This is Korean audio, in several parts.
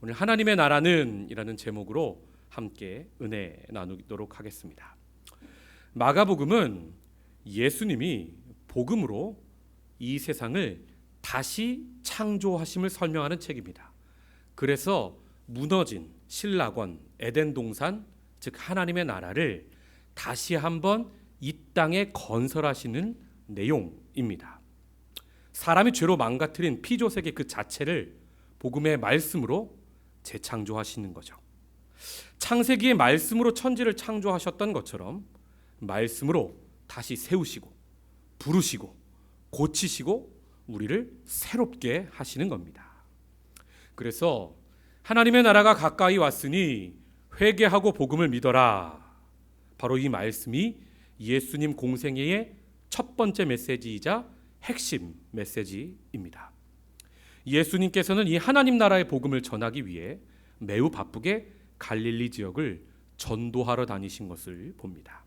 오늘 하나님의 나라는 이라는 제목으로 함께 은혜 나누도록 하겠습니다. 마가복음은 예수님이 복음으로 이 세상을 다시 창조하심을 설명하는 책입니다. 그래서 무너진 신라권 에덴 동산, 즉 하나님의 나라를 다시 한번 이 땅에 건설하시는 내용입니다. 사람이 죄로 망가뜨린 피조세계 그 자체를 복음의 말씀으로 재창조하시는 거죠. 창세기의 말씀으로 천지를 창조하셨던 것처럼 말씀으로 다시 세우시고 부르시고 고치시고 우리를 새롭게 하시는 겁니다. 그래서 하나님의 나라가 가까이 왔으니 회개하고 복음을 믿어라. 바로 이 말씀이 예수님 공생애의 첫 번째 메시지이자 핵심 메시지입니다. 예수님께서는 이 하나님 나라의 복음을 전하기 위해 매우 바쁘게 갈릴리 지역을 전도하러 다니신 것을 봅니다.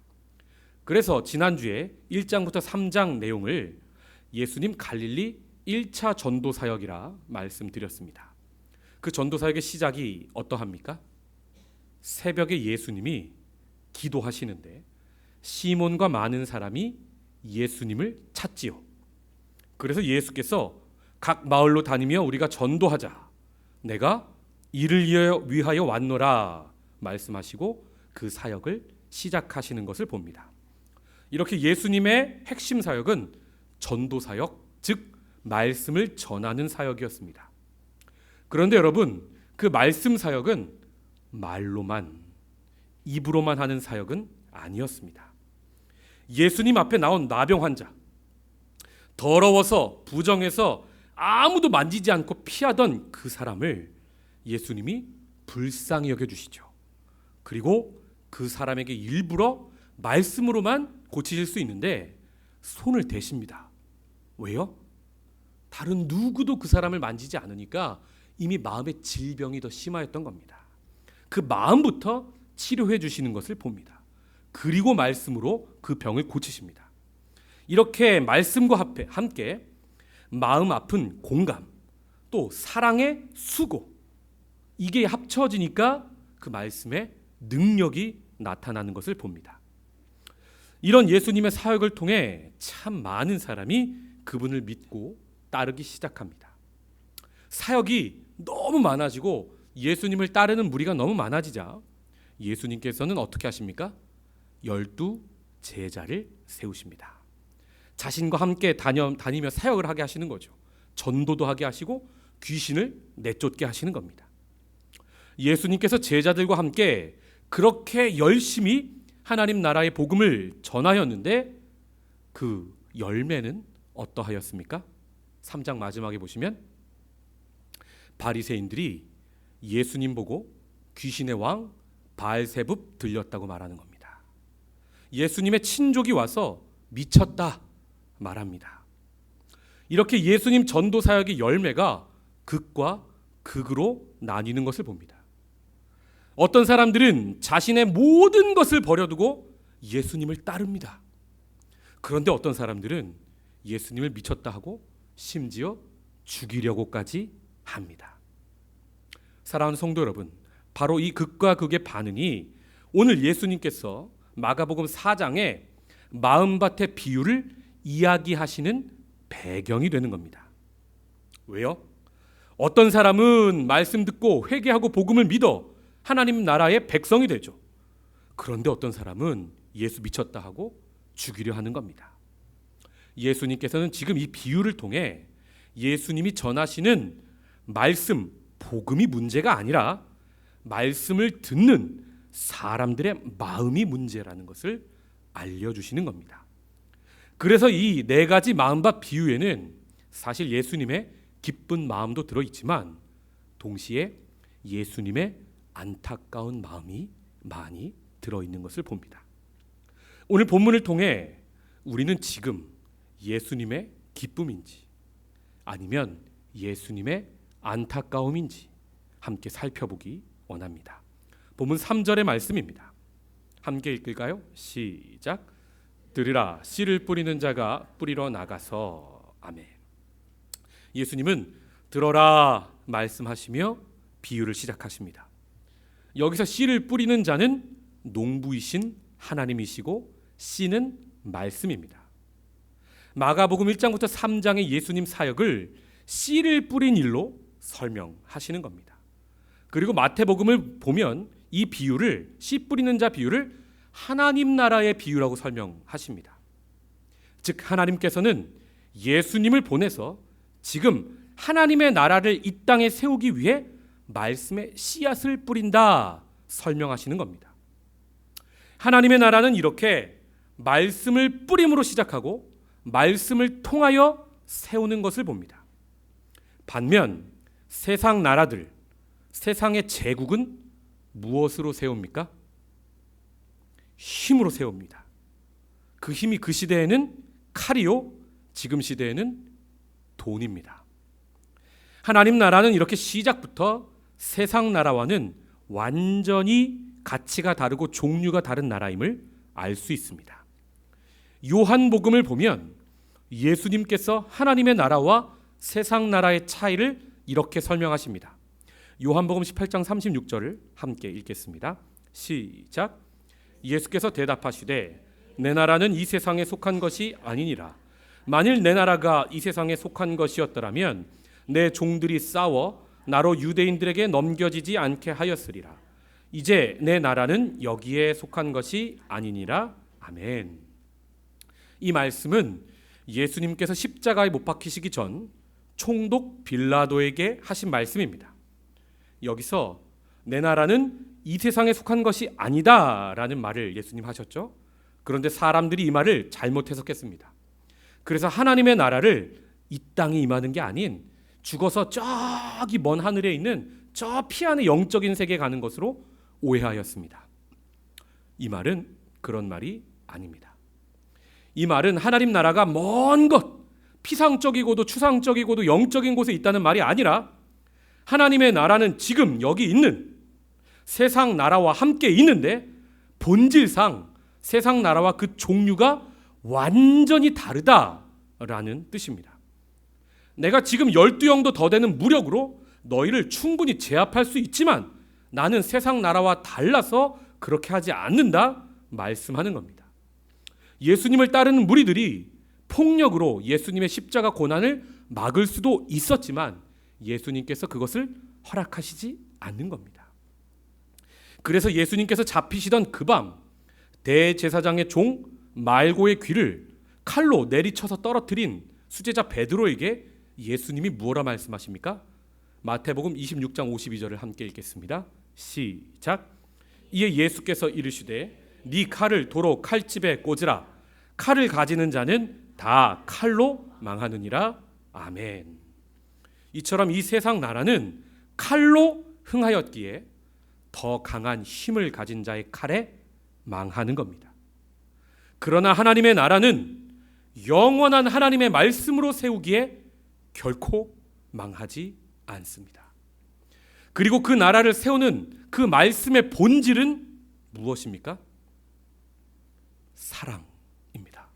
그래서 지난주에 1장부터 3장 내용을 예수님 갈릴리 1차 전도 사역이라 말씀드렸습니다. 그 전도 사역의 시작이 어떠합니까? 새벽에 예수님이 기도하시는데 시몬과 많은 사람이 예수님을 찾지요. 그래서 예수께서 각 마을로 다니며 우리가 전도하자. 내가 이를 위하여 왔노라 말씀하시고 그 사역을 시작하시는 것을 봅니다. 이렇게 예수님의 핵심 사역은 전도 사역, 즉 말씀을 전하는 사역이었습니다. 그런데 여러분, 그 말씀 사역은 말로만, 입으로만 하는 사역은 아니었습니다. 예수님 앞에 나온 나병 환자, 더러워서 부정해서 아무도 만지지 않고 피하던 그 사람을 예수님이 불쌍히 여겨주시죠. 그리고 그 사람에게 일부러 말씀으로만 고치실 수 있는데 손을 대십니다. 왜요? 다른 누구도 그 사람을 만지지 않으니까 이미 마음의 질병이 더 심하였던 겁니다. 그 마음부터 치료해 주시는 것을 봅니다. 그리고 말씀으로 그 병을 고치십니다. 이렇게 말씀과 함께 마음 아픈 공감, 또 사랑의 수고, 이게 합쳐지니까 그 말씀의 능력이 나타나는 것을 봅니다. 이런 예수님의 사역을 통해 참 많은 사람이 그분을 믿고 따르기 시작합니다. 사역이 너무 많아지고 예수님을 따르는 무리가 너무 많아지자 예수님께서는 어떻게 하십니까? 12 제자를 세우십니다. 자신과 함께 다니며 사역을 하게 하시는 거죠. 전도도 하게 하시고 귀신을 내쫓게 하시는 겁니다. 예수님께서 제자들과 함께 그렇게 열심히 하나님 나라의 복음을 전하였는데 그 열매는 어떠하였습니까? 3장 마지막에 보시면 바리새인들이 예수님 보고 귀신의 왕 바알세붑 들렸다고 말하는 겁니다. 예수님의 친족이 와서 미쳤다 말합니다. 이렇게 예수님 전도 사역의 열매가 극과 극으로 나뉘는 것을 봅니다. 어떤 사람들은 자신의 모든 것을 버려두고 예수님을 따릅니다. 그런데 어떤 사람들은 예수님을 미쳤다 하고 심지어 죽이려고까지 합니다. 사랑하는 성도 여러분, 바로 이 극과 극의 반응이 오늘 예수님께서 마가복음 4장에 마음밭의 비유를 이야기하시는 배경이 되는 겁니다. 왜요? 어떤 사람은 말씀 듣고 회개하고 복음을 믿어 하나님 나라의 백성이 되죠. 그런데 어떤 사람은 예수 미쳤다 하고 죽이려 하는 겁니다. 예수님께서는 지금 이 비유를 통해 예수님이 전하시는 말씀, 복음이 문제가 아니라 말씀을 듣는 사람들의 마음이 문제라는 것을 알려주시는 겁니다. 그래서 이 네 가지 마음밭 비유에는 사실 예수님의 기쁜 마음도 들어있지만 동시에 예수님의 안타까운 마음이 많이 들어있는 것을 봅니다. 오늘 본문을 통해 우리는 지금 예수님의 기쁨인지 아니면 예수님의 안타까움인지 함께 살펴보기 원합니다. 본문 3절의 말씀입니다. 함께 읽을까요? 시작. 들으라, 씨를 뿌리는 자가 뿌리러 나가서. 아멘. 예수님은 들어라 말씀하시며 비유를 시작하십니다. 여기서 씨를 뿌리는 자는 농부이신 하나님이시고 씨는 말씀입니다. 마가복음 1장부터 3장의 예수님 사역을 씨를 뿌린 일로 설명하시는 겁니다. 그리고 마태복음을 보면 이 비유를, 씨 뿌리는 자 비유를 하나님 나라의 비유라고 설명하십니다. 즉 하나님께서는 예수님을 보내서 지금 하나님의 나라를 이 땅에 세우기 위해 말씀의 씨앗을 뿌린다 설명하시는 겁니다. 하나님의 나라는 이렇게 말씀을 뿌림으로 시작하고 말씀을 통하여 세우는 것을 봅니다. 반면 세상 나라들, 세상의 제국은 무엇으로 세웁니까? 힘으로 세웁니다. 그 힘이 그 시대에는 칼이요, 지금 시대에는 돈입니다. 하나님 나라는 이렇게 시작부터 세상 나라와는 완전히 가치가 다르고 종류가 다른 나라임을 알 수 있습니다. 요한복음을 보면 예수님께서 하나님의 나라와 세상 나라의 차이를 이렇게 설명하십니다. 요한복음 18장 36절을 함께 읽겠습니다. 시작. 예수께서 대답하시되 내 나라는 이 세상에 속한 것이 아니니라. 만일 내 나라가 이 세상에 속한 것이었더라면 내 종들이 싸워 나로 유대인들에게 넘겨지지 않게 하였으리라. 이제 내 나라는 여기에 속한 것이 아니니라. 아멘. 이 말씀은 예수님께서 십자가에 못 박히시기 전 총독 빌라도에게 하신 말씀입니다. 여기서 내 나라는 이 세상에 속한 것이 아니다라는 말을 예수님 하셨죠. 그런데 사람들이 이 말을 잘못 해석했습니다. 그래서 하나님의 나라를 이 땅에 임하는 게 아닌 죽어서 저기 먼 하늘에 있는 저 피 안의 영적인 세계에 가는 것으로 오해하였습니다. 이 말은 그런 말이 아닙니다. 이 말은 하나님 나라가 먼 곳, 피상적이고도 추상적이고도 영적인 곳에 있다는 말이 아니라 하나님의 나라는 지금 여기 있는 세상 나라와 함께 있는데 본질상 세상 나라와 그 종류가 완전히 다르다라는 뜻입니다. 내가 지금 12영도 더 되는 무력으로 너희를 충분히 제압할 수 있지만 나는 세상 나라와 달라서 그렇게 하지 않는다 말씀하는 겁니다. 예수님을 따르는 무리들이 폭력으로 예수님의 십자가 고난을 막을 수도 있었지만 예수님께서 그것을 허락하시지 않는 겁니다. 그래서 예수님께서 잡히시던 그 밤 대제사장의 종 말고의 귀를 칼로 내리쳐서 떨어뜨린 수제자 베드로에게 예수님이 무엇라 말씀하십니까? 마태복음 26장 52절을 함께 읽겠습니다. 시작. 이에 예수께서 이르시되 네 칼을 도로 칼집에 꽂으라. 칼을 가지는 자는 다 칼로 망하느니라. 아멘. 이처럼 이 세상 나라는 칼로 흥하였기에 더 강한 힘을 가진 자의 칼에 망하는 겁니다. 그러나 하나님의 나라는 영원한 하나님의 말씀으로 세우기에 결코 망하지 않습니다. 그리고 그 나라를 세우는 그 말씀의 본질은 무엇입니까? 사랑입니다.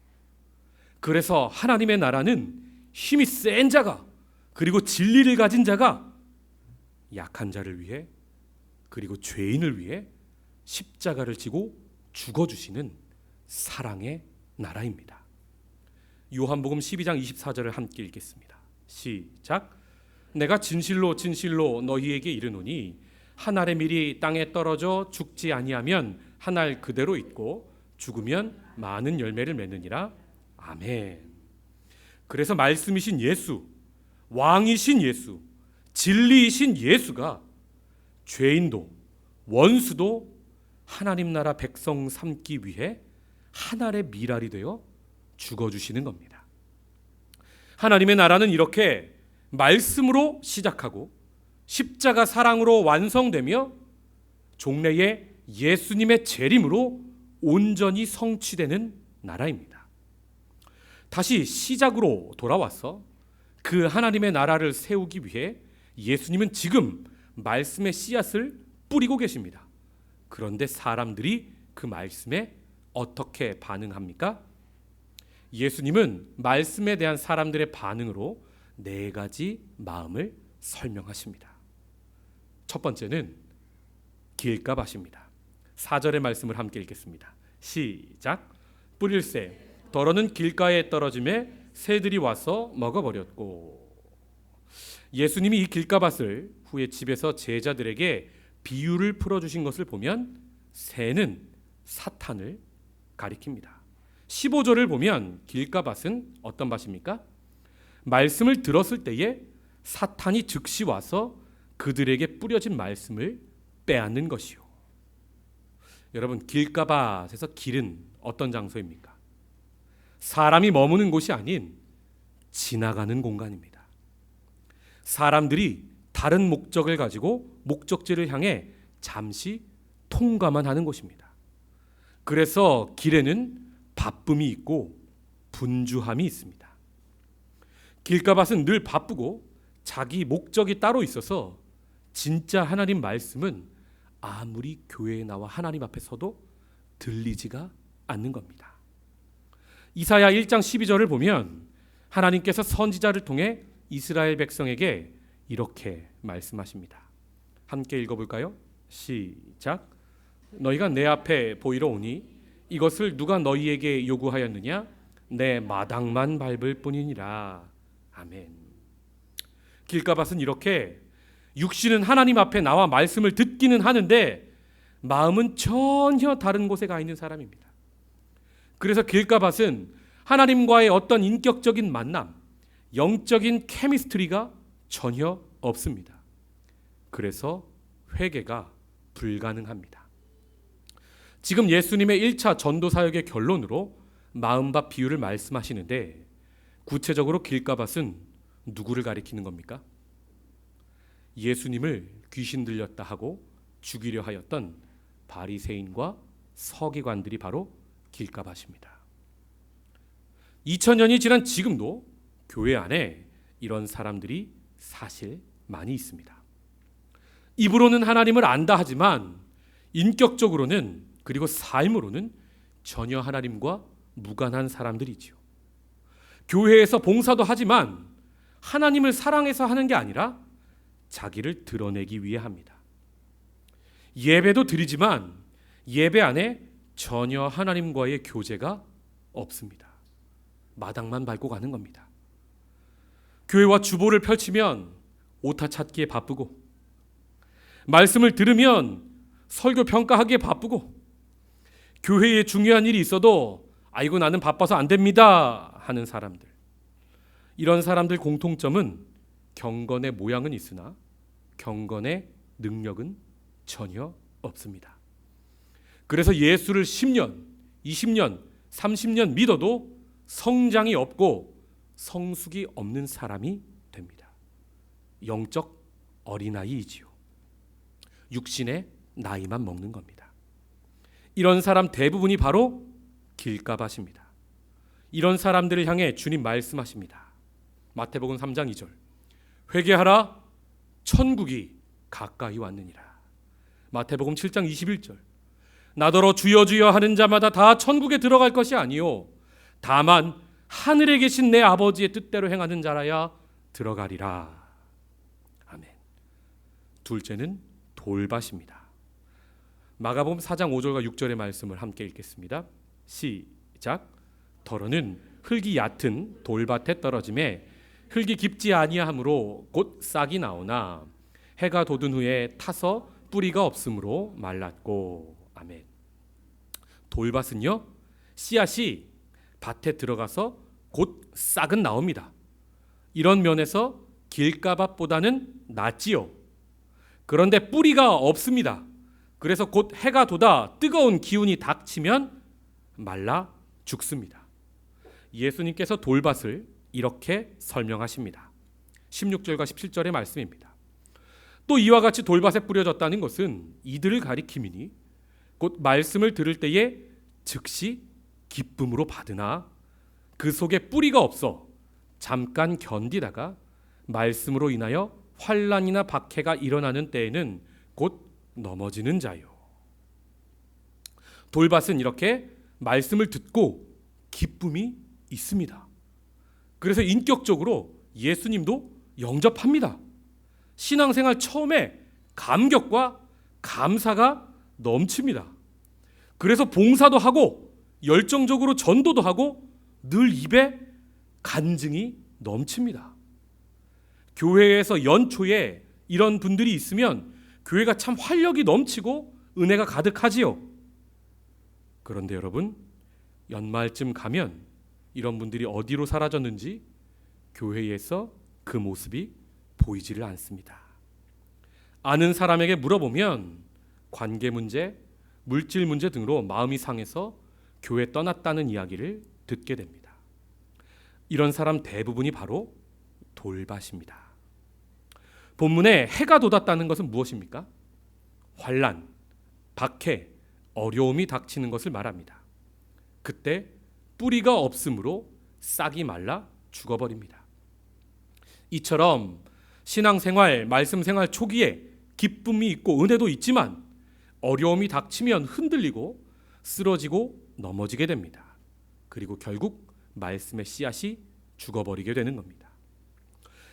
그래서 하나님의 나라는 힘이 센 자가 그리고 진리를 가진 자가 약한 자를 위해 그리고 죄인을 위해 십자가를 지고 죽어주시는 사랑의 나라입니다. 요한복음 12장 24절을 함께 읽겠습니다. 시작. 내가 진실로 진실로 너희에게 이르노니 한 알의 밀이 땅에 떨어져 죽지 아니하면 한 알 그대로 있고 죽으면 많은 열매를 맺느니라. 아멘. 그래서 말씀이신 예수, 왕이신 예수, 진리이신 예수가 죄인도 원수도 하나님 나라 백성 삼기 위해 한 알의 밀알이 되어 죽어주시는 겁니다. 하나님의 나라는 이렇게 말씀으로 시작하고 십자가 사랑으로 완성되며 종래에 예수님의 재림으로 온전히 성취되는 나라입니다. 다시 시작으로 돌아와서 그 하나님의 나라를 세우기 위해 예수님은 지금 말씀의 씨앗을 뿌리고 계십니다. 그런데 사람들이 그 말씀에 어떻게 반응합니까? 예수님은 말씀에 대한 사람들의 반응으로 네 가지 마음을 설명하십니다. 첫 번째는 길가밭입니다. 4절의 말씀을 함께 읽겠습니다. 시작. 뿌릴새 더러는 길가에 떨어짐에 새들이 와서 먹어버렸고. 예수님이 이 길가밭을 후에 집에서 제자들에게 비유를 풀어주신 것을 보면 새는 사탄을 가리킵니다. 15절을 보면 길가밭은 어떤 밭입니까? 말씀을 들었을 때에 사탄이 즉시 와서 그들에게 뿌려진 말씀을 빼앗는 것이요. 여러분, 길가밭에서 길은 어떤 장소입니까? 사람이 머무는 곳이 아닌 지나가는 공간입니다. 사람들이 다른 목적을 가지고 목적지를 향해 잠시 통과만 하는 곳입니다. 그래서 길에는 바쁨이 있고 분주함이 있습니다. 길가밭은 늘 바쁘고 자기 목적이 따로 있어서 진짜 하나님 말씀은 아무리 교회에 나와 하나님 앞에 서도 들리지가 않는 겁니다. 이사야 1장 12절을 보면 하나님께서 선지자를 통해 이스라엘 백성에게 이렇게 말씀하십니다. 함께 읽어볼까요? 시작. 너희가 내 앞에 보이러 오니 이것을 누가 너희에게 요구하였느냐? 내 마당만 밟을 뿐이니라. 아멘. 길가밭은 이렇게 육신은 하나님 앞에 나와 말씀을 듣기는 하는데 마음은 전혀 다른 곳에 가 있는 사람입니다. 그래서 길가밭은 하나님과의 어떤 인격적인 만남, 영적인 케미스트리가 전혀 없습니다. 그래서 회개가 불가능합니다. 지금 예수님의 1차 전도 사역의 결론으로 마음밭 비유를 말씀하시는데 구체적으로 길가밭은 누구를 가리키는 겁니까? 예수님을 귀신 들렸다 하고 죽이려 하였던 바리새인과 서기관들이 바로 길가밭입니다. 2000년이 지난 지금도 교회 안에 이런 사람들이 사실 많이 있습니다. 입으로는 하나님을 안다 하지만 인격적으로는 그리고 삶으로는 전혀 하나님과 무관한 사람들이지요. 교회에서 봉사도 하지만 하나님을 사랑해서 하는 게 아니라 자기를 드러내기 위해 합니다. 예배도 드리지만 예배 안에 전혀 하나님과의 교제가 없습니다. 마당만 밟고 가는 겁니다. 교회와 주보를 펼치면 오타 찾기에 바쁘고 말씀을 들으면 설교 평가하기에 바쁘고 교회에 중요한 일이 있어도 아이고 나는 바빠서 안 됩니다 하는 사람들. 이런 사람들 공통점은 경건의 모양은 있으나 경건의 능력은 전혀 없습니다. 그래서 예수를 10년, 20년, 30년 믿어도 성장이 없고 성숙이 없는 사람이 됩니다. 영적 어린아이이지요. 육신의 나이만 먹는 겁니다. 이런 사람 대부분이 바로 길가밭입니다. 이런 사람들을 향해 주님 말씀하십니다. 마태복음 3장 2절. 회개하라 천국이 가까이 왔느니라. 마태복음 7장 21절. 나더러 주여 주여 하는 자마다 다 천국에 들어갈 것이 아니요 다만 하늘에 계신 내 아버지의 뜻대로 행하는 자라야 들어가리라. 아멘. 둘째는 돌밭입니다. 마가복음 4장 5절과 6절의 말씀을 함께 읽겠습니다. 시작. 더러는 흙이 얕은 돌밭에 떨어짐에 흙이 깊지 아니하므로 곧 싹이 나오나 해가 돋은 후에 타서 뿌리가 없으므로 말랐고. 아멘. 돌밭은요, 씨앗이 밭에 들어가서 곧 싹은 나옵니다. 이런 면에서 길가밭보다는 낫지요. 그런데 뿌리가 없습니다. 그래서 곧 해가 돋아 뜨거운 기운이 닥치면 말라 죽습니다. 예수님께서 돌밭을 이렇게 설명하십니다. 16절과 17절의 말씀입니다. 또 이와 같이 돌밭에 뿌려졌다는 것은 이들을 가리킴이니 곧 말씀을 들을 때에 즉시 기쁨으로 받으나 그 속에 뿌리가 없어 잠깐 견디다가 말씀으로 인하여 환난이나 박해가 일어나는 때에는 곧 넘어지는 자요. 돌밭은 이렇게 말씀을 듣고 기쁨이 있습니다. 그래서 인격적으로 예수님도 영접합니다. 신앙생활 처음에 감격과 감사가 넘칩니다. 그래서 봉사도 하고 열정적으로 전도도 하고 늘 입에 간증이 넘칩니다. 교회에서 연초에 이런 분들이 있으면 교회가 참 활력이 넘치고 은혜가 가득하지요. 그런데 여러분, 연말쯤 가면 이런 분들이 어디로 사라졌는지 교회에서 그 모습이 보이지를 않습니다. 아는 사람에게 물어보면 관계 문제, 물질 문제 등으로 마음이 상해서 교회 떠났다는 이야기를 듣게 됩니다. 이런 사람 대부분이 바로 돌밭입니다. 본문에 해가 돋았다는 것은 무엇입니까? 환난, 박해, 어려움이 닥치는 것을 말합니다. 그때 뿌리가 없으므로 싹이 말라 죽어버립니다. 이처럼 신앙생활, 말씀생활 초기에 기쁨이 있고 은혜도 있지만 어려움이 닥치면 흔들리고 쓰러지고 넘어지게 됩니다. 그리고 결국 말씀의 씨앗이 죽어버리게 되는 겁니다.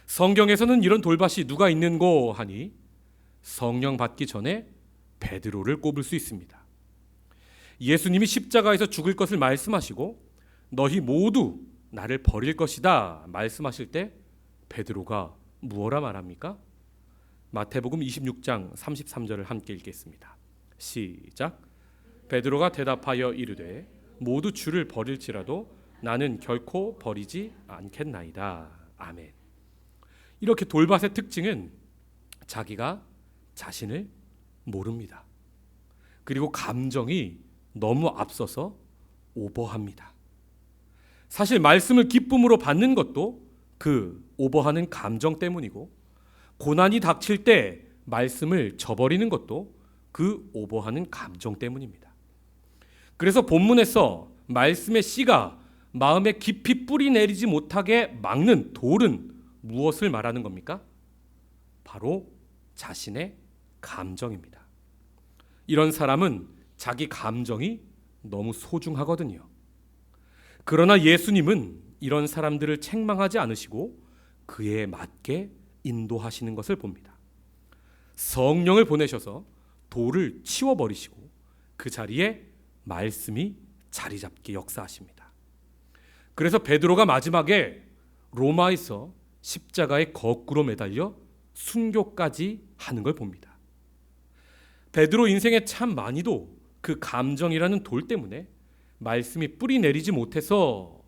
성경에서는 이런 돌밭이 누가 있는고 하니 성령 받기 전에 베드로를 꼽을 수 있습니다. 예수님이 십자가에서 죽을 것을 말씀하시고 너희 모두 나를 버릴 것이다 말씀하실 때 베드로가 무엇라 말합니까? 마태복음 26장 33절을 함께 읽겠습니다. 시작. 베드로가 대답하여 이르되 모두 주를 버릴지라도 나는 결코 버리지 않겠나이다. 아멘. 이렇게 돌밭의 특징은 자기가 자신을 모릅니다. 그리고 감정이 너무 앞서서 오버합니다. 사실 말씀을 기쁨으로 받는 것도 그 오버하는 감정 때문이고 고난이 닥칠 때 말씀을 저버리는 것도 그 오버하는 감정 때문입니다. 그래서 본문에서 말씀의 씨가 마음에 깊이 뿌리 내리지 못하게 막는 돌은 무엇을 말하는 겁니까? 바로 자신의 감정입니다. 이런 사람은 자기 감정이 너무 소중하거든요. 그러나 예수님은 이런 사람들을 책망하지 않으시고 그에 맞게 인도하시는 것을 봅니다. 성령을 보내셔서 돌을 치워버리시고 그 자리에 말씀이 자리 잡게 역사하십니다. 그래서 베드로가 마지막에 로마에서 십자가에 거꾸로 매달려 순교까지 하는 걸 봅니다. 베드로 인생에 참 많이도 그 감정이라는 돌 때문에 말씀이 뿌리 내리지 못해서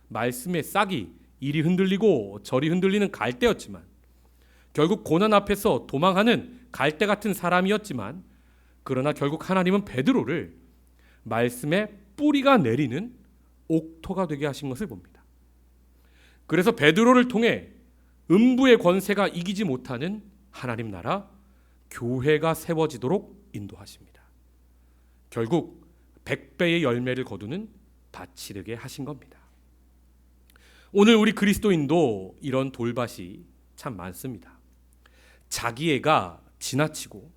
말씀의 싹이 이리 흔들리고 저리 흔들리는 갈대였지만 결국 고난 앞에서 도망하는 갈대 같은 사람이었지만 그러나 결국 하나님은 베드로를 말씀의 뿌리가 내리는 옥토가 되게 하신 것을 봅니다. 그래서 베드로를 통해 음부의 권세가 이기지 못하는 하나님 나라 교회가 세워지도록 인도하십니다. 결국 100배의 열매를 거두는 밭이 되게 하신 겁니다. 오늘 우리 그리스도인도 이런 돌밭이 참 많습니다. 자기애가 지나치고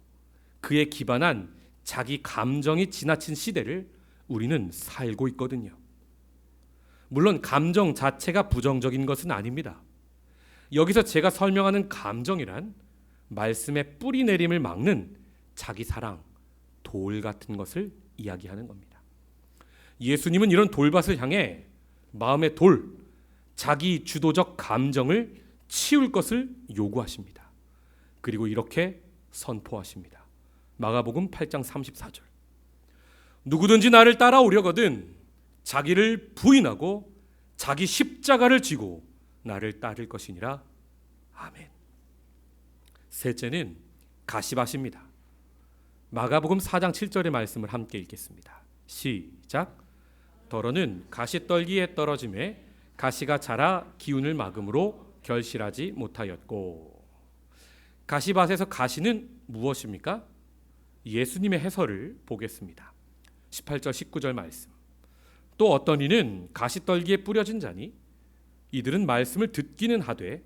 그에 기반한 자기 감정이 지나친 시대를 우리는 살고 있거든요. 물론 감정 자체가 부정적인 것은 아닙니다. 여기서 제가 설명하는 감정이란 말씀의 뿌리 내림을 막는 자기 사랑, 돌 같은 것을 이야기하는 겁니다. 예수님은 이런 돌밭을 향해 마음의 돌, 자기 주도적 감정을 치울 것을 요구하십니다. 그리고 이렇게 선포하십니다. 마가복음 8장 34절. 누구든지 나를 따라오려거든 자기를 부인하고 자기 십자가를 지고 나를 따를 것이니라. 아멘. 셋째는 가시밭입니다. 마가복음 4장 7절의 말씀을 함께 읽겠습니다. 시작. 더러는 가시떨기에 떨어짐에 가시가 자라 기운을 막음으로 결실하지 못하였고. 가시밭에서 가시는 무엇입니까? 예수님의 해설을 보겠습니다. 18절 19절 말씀. 또 어떤 이는 가시떨기에 뿌려진 자니 이들은 말씀을 듣기는 하되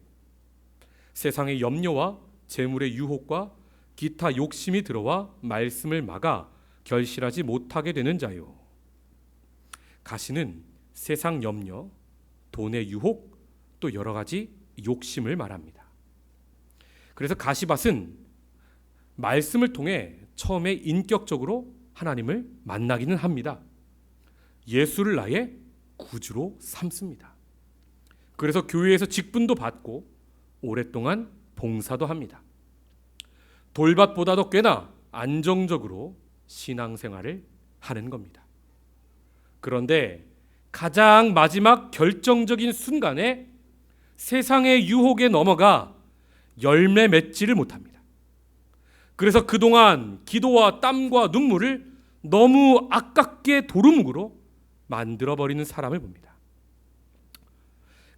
세상의 염려와 재물의 유혹과 기타 욕심이 들어와 말씀을 막아 결실하지 못하게 되는 자요. 가시는 세상 염려, 돈의 유혹, 또 여러 가지 욕심을 말합니다. 그래서 가시밭은 말씀을 통해 처음에 인격적으로 하나님을 만나기는 합니다. 예수를 나의 구주로 삼습니다. 그래서 교회에서 직분도 받고 오랫동안 봉사도 합니다. 돌밭보다도 꽤나 안정적으로 신앙생활을 하는 겁니다. 그런데 가장 마지막 결정적인 순간에 세상의 유혹에 넘어가 열매 맺지를 못합니다. 그래서 그동안 기도와 땀과 눈물을 너무 아깝게 도루묵으로 만들어버리는 사람을 봅니다.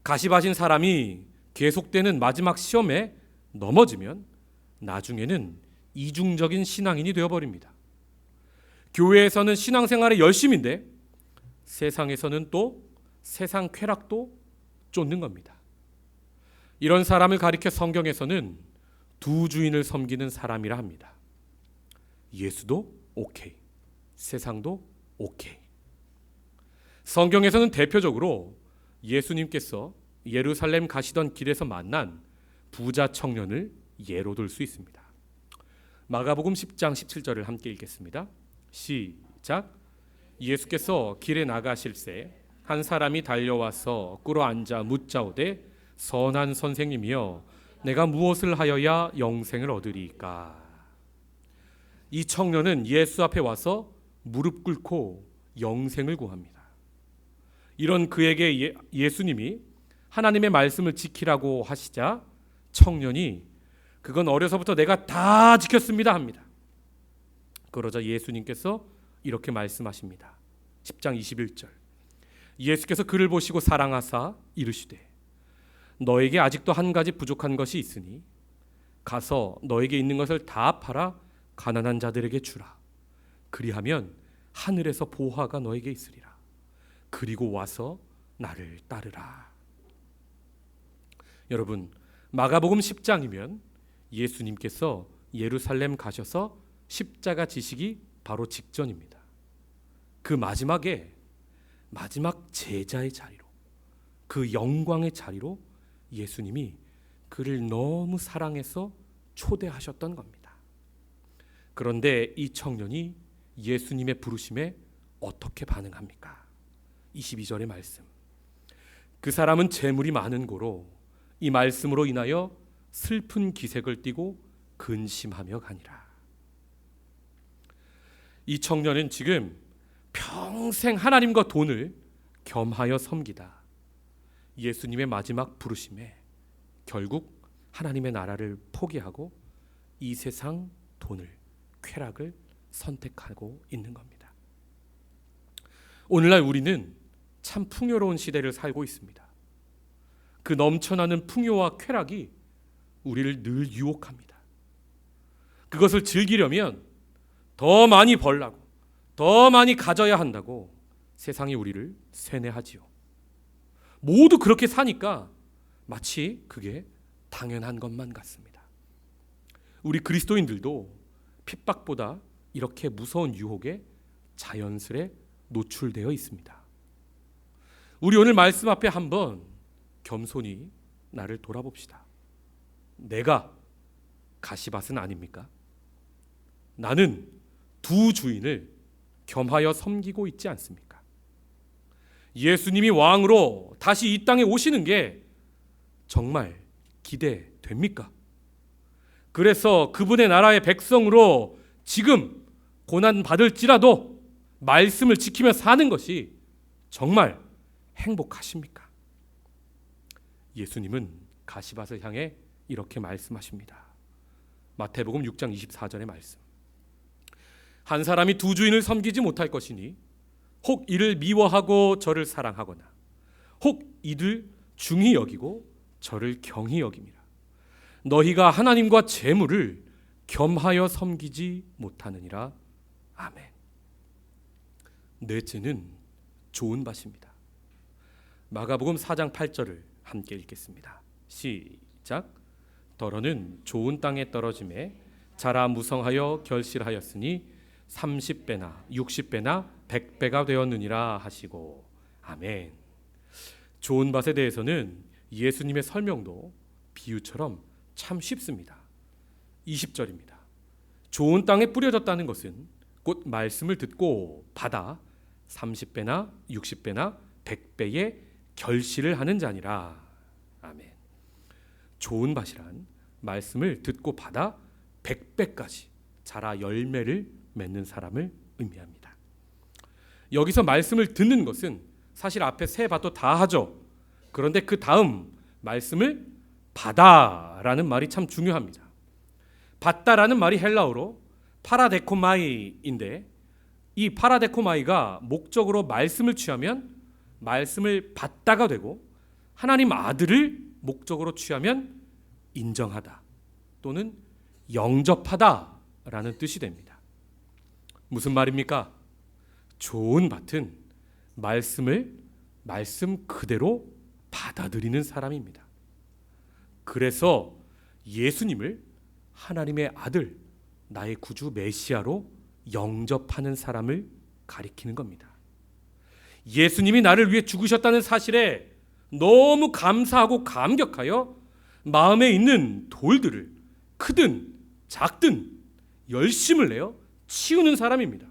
가시밭인 사람이 계속되는 마지막 시험에 넘어지면 나중에는 이중적인 신앙인이 되어버립니다. 교회에서는 신앙생활에 열심인데 세상에서는 또 세상 쾌락도 쫓는 겁니다. 이런 사람을 가리켜 성경에서는 두 주인을 섬기는 사람이라 합니다. 예수도 오케이, 세상도 오케이. 성경에서는 대표적으로 예수님께서 예루살렘 가시던 길에서 만난 부자 청년을 예로 들 수 있습니다. 마가복음 10장 17절을 함께 읽겠습니다. 시작. 예수께서 길에 나가실새 한 사람이 달려와서 꿇어 앉아 묻자오되 선한 선생님이여 내가 무엇을 하여야 영생을 얻으리이까. 이 청년은 예수 앞에 와서 무릎 꿇고 영생을 구합니다. 이런 그에게 예수님이 하나님의 말씀을 지키라고 하시자 청년이 그건 어려서부터 내가 다 지켰습니다 합니다. 그러자 예수님께서 이렇게 말씀하십니다. 10장 21절. 예수께서 그를 보시고 사랑하사 이르시되 너에게 아직도 한 가지 부족한 것이 있으니 가서 너에게 있는 것을 다 팔아 가난한 자들에게 주라. 그리하면 하늘에서 보화가 너에게 있으리라. 그리고 와서 나를 따르라. 여러분, 마가복음 10장이면 예수님께서 예루살렘 가셔서 십자가 지시기 바로 직전입니다. 그 마지막에 마지막 제자의 자리로, 그 영광의 자리로 예수님이 그를 너무 사랑해서 초대하셨던 겁니다. 그런데 이 청년이 예수님의 부르심에 어떻게 반응합니까? 22절의 말씀. 그 사람은 재물이 많은 고로 이 말씀으로 인하여 슬픈 기색을 띠고 근심하며 가니라. 이 청년은 지금 평생 하나님과 돈을 겸하여 섬기다 예수님의 마지막 부르심에 결국 하나님의 나라를 포기하고 이 세상 돈을, 쾌락을 선택하고 있는 겁니다. 오늘날 우리는 참 풍요로운 시대를 살고 있습니다. 그 넘쳐나는 풍요와 쾌락이 우리를 늘 유혹합니다. 그것을 즐기려면 더 많이 벌라고, 더 많이 가져야 한다고 세상이 우리를 세뇌하지요. 모두 그렇게 사니까 마치 그게 당연한 것만 같습니다. 우리 그리스도인들도 핍박보다 이렇게 무서운 유혹에 자연스레 노출되어 있습니다. 우리 오늘 말씀 앞에 한번 겸손히 나를 돌아봅시다. 내가 가시밭은 아닙니까? 나는 두 주인을 겸하여 섬기고 있지 않습니까? 예수님이 왕으로 다시 이 땅에 오시는 게 정말 기대됩니까? 그래서 그분의 나라의 백성으로 지금 고난 받을지라도 말씀을 지키며 사는 것이 정말 행복하십니까? 예수님은 가시밭을 향해 이렇게 말씀하십니다. 마태복음 6장 24절의 말씀. 한 사람이 두 주인을 섬기지 못할 것이니 혹 이를 미워하고 저를 사랑하거나 혹 이를 중히 여기고 저를 경히 여김이라. 너희가 하나님과 재물을 겸하여 섬기지 못하느니라. 아멘. 넷째는 좋은 밭입니다. 마가복음 4장 8절을 함께 읽겠습니다. 시작. 더러는 좋은 땅에 떨어짐에 자라 무성하여 결실하였으니 30배나 60배나 100배가 되었느니라 하시고. 아멘. 좋은 밭에 대해서는 예수님의 설명도 비유처럼 참 쉽습니다. 20절입니다. 좋은 땅에 뿌려졌다는 것은 곧 말씀을 듣고 받아 30배나 60배나 100배의 결실을 하는 자니라. 아멘. 좋은 밭이란 말씀을 듣고 받아 100배까지 자라 열매를 맺는 사람을 의미합니다. 여기서 말씀을 듣는 것은 사실 앞에 세 밭도 다 하죠. 그런데 그 다음 말씀을 받아라는 말이 참 중요합니다. 받다라는 말이 헬라어로 파라데코마이인데, 이 파라데코마이가 목적으로 말씀을 취하면 말씀을 받다가 되고, 하나님 아들을 목적으로 취하면 인정하다 또는 영접하다라는 뜻이 됩니다. 무슨 말입니까? 좋은 밭은 말씀을 말씀 그대로 받아들이는 사람입니다. 그래서 예수님을 하나님의 아들, 나의 구주 메시아로 영접하는 사람을 가리키는 겁니다. 예수님이 나를 위해 죽으셨다는 사실에 너무 감사하고 감격하여 마음에 있는 돌들을 크든 작든 열심을 내어 치우는 사람입니다.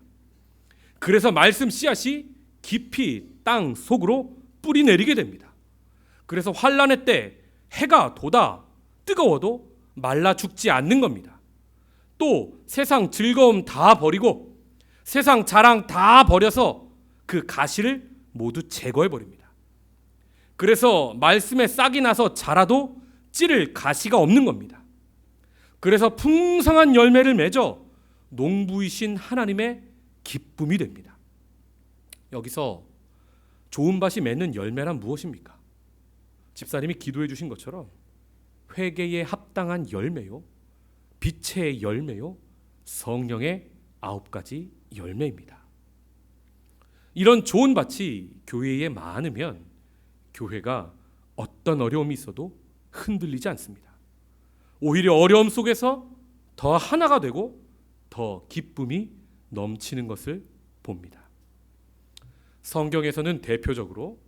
그래서 말씀 씨앗이 깊이 땅 속으로 뿌리 내리게 됩니다. 그래서 환난의 때 해가 돋아 뜨거워도 말라 죽지 않는 겁니다. 또 세상 즐거움 다 버리고 세상 자랑 다 버려서 그 가시를 모두 제거해 버립니다. 그래서 말씀에 싹이 나서 자라도 찌를 가시가 없는 겁니다. 그래서 풍성한 열매를 맺어 농부이신 하나님의 기쁨이 됩니다. 여기서 좋은 밭이 맺는 열매란 무엇입니까? 집사님이 기도해 주신 것처럼 회개에 합당한 열매요, 빛의 열매요, 성령의 9가지 열매입니다. 이런 좋은 밭이 교회에 많으면 교회가 어떤 어려움이 있어도 흔들리지 않습니다. 오히려 어려움 속에서 더 하나가 되고 더 기쁨이 넘치는 것을 봅니다. 성경에서는 대표적으로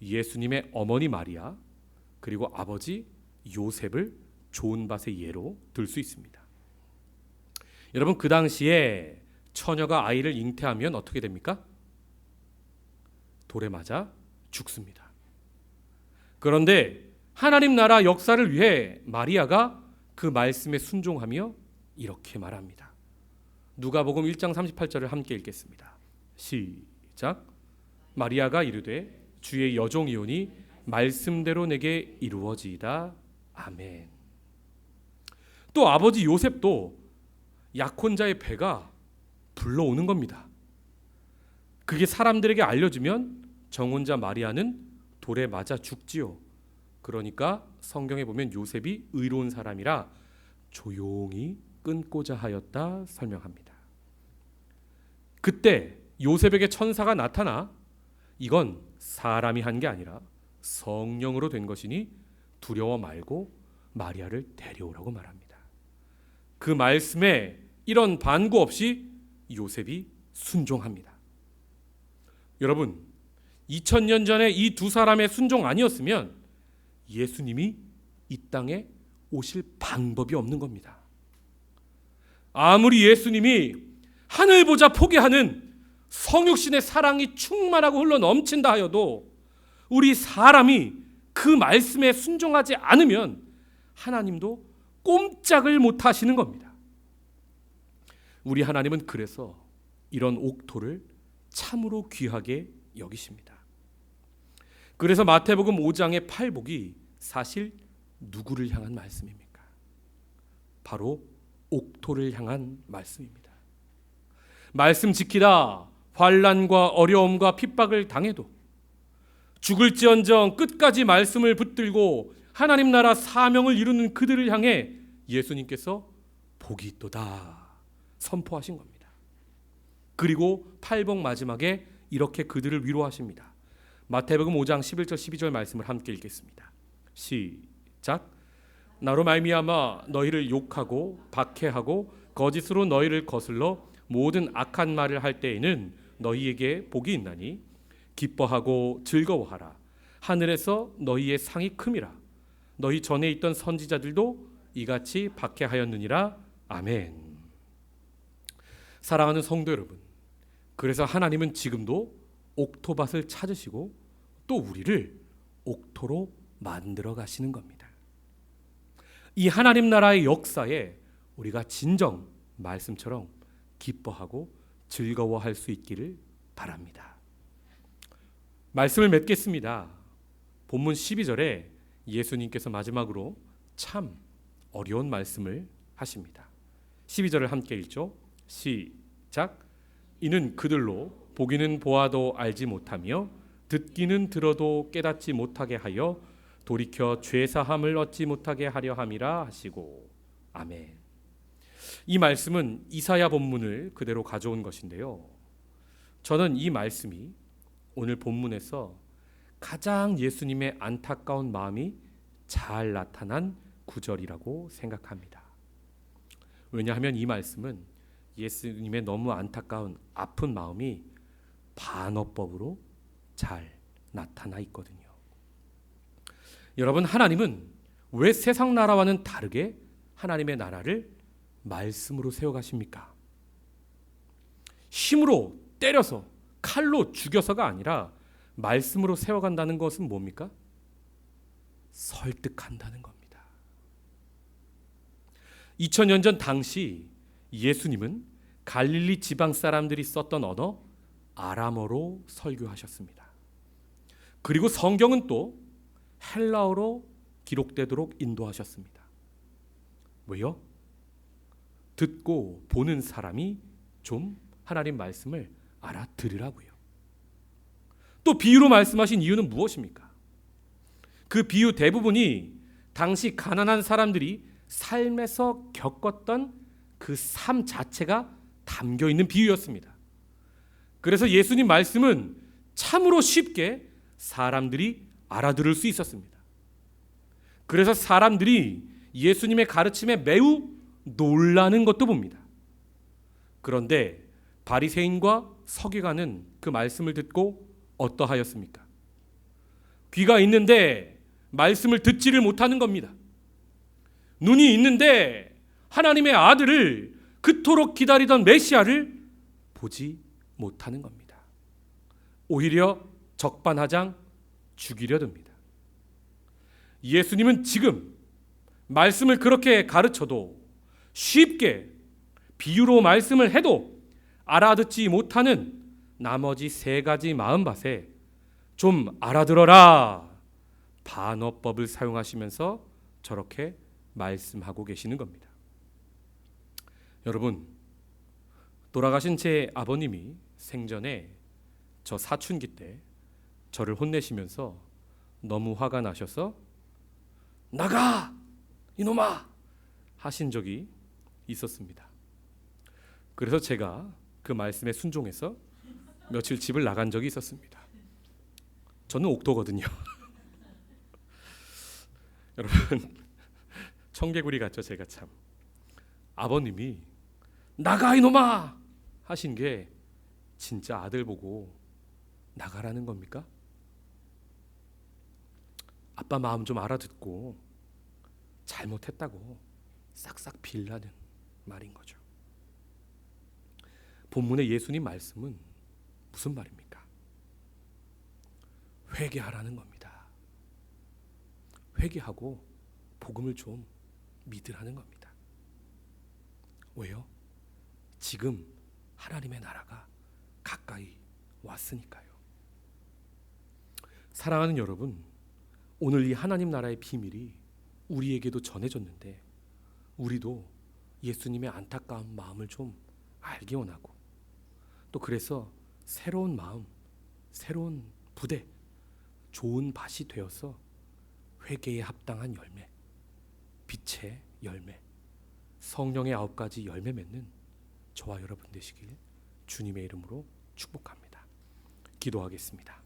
예수님의 어머니 마리아 그리고 아버지 요셉을 좋은 밭의 예로 들 수 있습니다. 여러분, 그 당시에 처녀가 아이를 잉태하면 어떻게 됩니까? 돌에 맞아 죽습니다. 그런데 하나님 나라 역사를 위해 마리아가 그 말씀에 순종하며 이렇게 말합니다. 누가복음 1장 38절을 함께 읽겠습니다. 시작. 마리아가 이르되 주의 여종이오니 말씀대로 내게 이루어지이다. 아멘. 또 아버지 요셉도 약혼자의 배가 불러오는 겁니다. 그게 사람들에게 알려지면 정혼자 마리아는 돌에 맞아 죽지요. 그러니까 성경에 보면 요셉이 의로운 사람이라 조용히 끊고자 하였다 설명합니다. 그때 요셉에게 천사가 나타나 이건 사람이 한 게 아니라 성령으로 된 것이니 두려워 말고 마리아를 데려오라고 말합니다. 그 말씀에 이런 반구 없이 요셉이 순종합니다. 여러분, 2000년 전에 이 두 사람의 순종 아니었으면 예수님이 이 땅에 오실 방법이 없는 겁니다. 아무리 예수님이 하늘 보자 포기하는 성육신의 사랑이 충만하고 흘러 넘친다 하여도 우리 사람이 그 말씀에 순종하지 않으면 하나님도 꼼짝을 못 하시는 겁니다. 우리 하나님은 그래서 이런 옥토를 참으로 귀하게 여기십니다. 그래서 마태복음 5장의 팔복이 사실 누구를 향한 말씀입니까? 바로 옥토를 향한 말씀입니다. 말씀 지키다 환난과 어려움과 핍박을 당해도 죽을지언정 끝까지 말씀을 붙들고 하나님 나라 사명을 이루는 그들을 향해 예수님께서 복이 있도다 선포하신 겁니다. 그리고 팔복 마지막에 이렇게 그들을 위로하십니다. 마태복음 5장 11절 12절 말씀을 함께 읽겠습니다. 시작. 나로 말미암아 너희를 욕하고 박해하고 거짓으로 너희를 거슬러 모든 악한 말을 할 때에는 너희에게 복이 있나니 기뻐하고 즐거워하라. 하늘에서 너희의 상이 큼이라. 너희 전에 있던 선지자들도 이같이 박해하였느니라. 아멘. 사랑하는 성도 여러분, 그래서 하나님은 지금도 옥토밭을 찾으시고 또 우리를 옥토로 만들어 가시는 겁니다. 이 하나님 나라의 역사에 우리가 진정 말씀처럼 기뻐하고 즐거워할 수 있기를 바랍니다. 말씀을 맺겠습니다. 본문 12절에 예수님께서 마지막으로 참 어려운 말씀을 하십니다. 12절을 함께 읽죠. 시작. 이는 그들로 보기는 보아도 알지 못하며 듣기는 들어도 깨닫지 못하게 하여 돌이켜 죄사함을 얻지 못하게 하려 함이라 하시고. 아멘. 이 말씀은 이사야 본문을 그대로 가져온 것인데요, 저는 이 말씀이 오늘 본문에서 가장 예수님의 안타까운 마음이 잘 나타난 구절이라고 생각합니다. 왜냐하면 이 말씀은 예수님의 너무 안타까운 아픈 마음이 반어법으로 잘 나타나 있거든요. 여러분, 하나님은 왜 세상 나라와는 다르게 하나님의 나라를 말씀으로 세워가십니까? 힘으로 때려서 칼로 죽여서가 아니라 말씀으로 세워간다는 것은 뭡니까? 설득한다는 겁니다. 2000년 전 당시 예수님은 갈릴리 지방 사람들이 썼던 언어 아람어로 설교하셨습니다. 그리고 성경은 또 헬라어로 기록되도록 인도하셨습니다. 왜요? 듣고 보는 사람이 좀 하나님 말씀을 알아들으라고요. 또 비유로 말씀하신 이유는 무엇입니까? 그 비유 대부분이 당시 가난한 사람들이 삶에서 겪었던 그 삶 자체가 담겨 있는 비유였습니다. 그래서 예수님 말씀은 참으로 쉽게 사람들이 알아들을 수 있었습니다. 그래서 사람들이 예수님의 가르침에 매우 놀라는 것도 봅니다. 그런데 바리새인과 서기관은 그 말씀을 듣고 어떠하였습니까? 귀가 있는데 말씀을 듣지를 못하는 겁니다. 눈이 있는데 하나님의 아들을, 그토록 기다리던 메시아를 보지 못하는 겁니다. 오히려 적반하장 죽이려 듭니다. 예수님은 지금 말씀을 그렇게 가르쳐도, 쉽게 비유로 말씀을 해도 알아듣지 못하는 나머지 세 가지 마음밭에 좀 알아들어라, 반어법을 사용하시면서 저렇게 말씀하고 계시는 겁니다. 여러분, 돌아가신 제 아버님이 생전에 저 사춘기 때 저를 혼내시면서 너무 화가 나셔서 나가 이놈아 하신 적이 있었습니다. 그래서 제가 그 말씀에 순종해서 며칠 집을 나간 적이 있었습니다. 저는 옥토거든요. 여러분, 청개구리 같죠? 제가 참. 아버님이 나가 이놈아 하신 게 진짜 아들 보고 나가라는 겁니까? 아빠 마음 좀 알아듣고 잘못했다고 싹싹 빌라는 말인 거죠. 본문의 예수님 말씀은 무슨 말입니까? 회개하라는 겁니다. 회개하고 복음을 좀 믿으라는 겁니다. 왜요? 지금 하나님의 나라가 가까이 왔으니까요. 사랑하는 여러분, 오늘 이 하나님 나라의 비밀이 우리에게도 전해졌는데 우리도 예수님의 안타까운 마음을 좀 알기 원하고, 또 그래서 새로운 마음, 새로운 부대, 좋은 밭이 되어서 회개에 합당한 열매, 빛의 열매, 성령의 9가지 열매 맺는 저와 여러분 되시길 주님의 이름으로 축복합니다. 기도하겠습니다.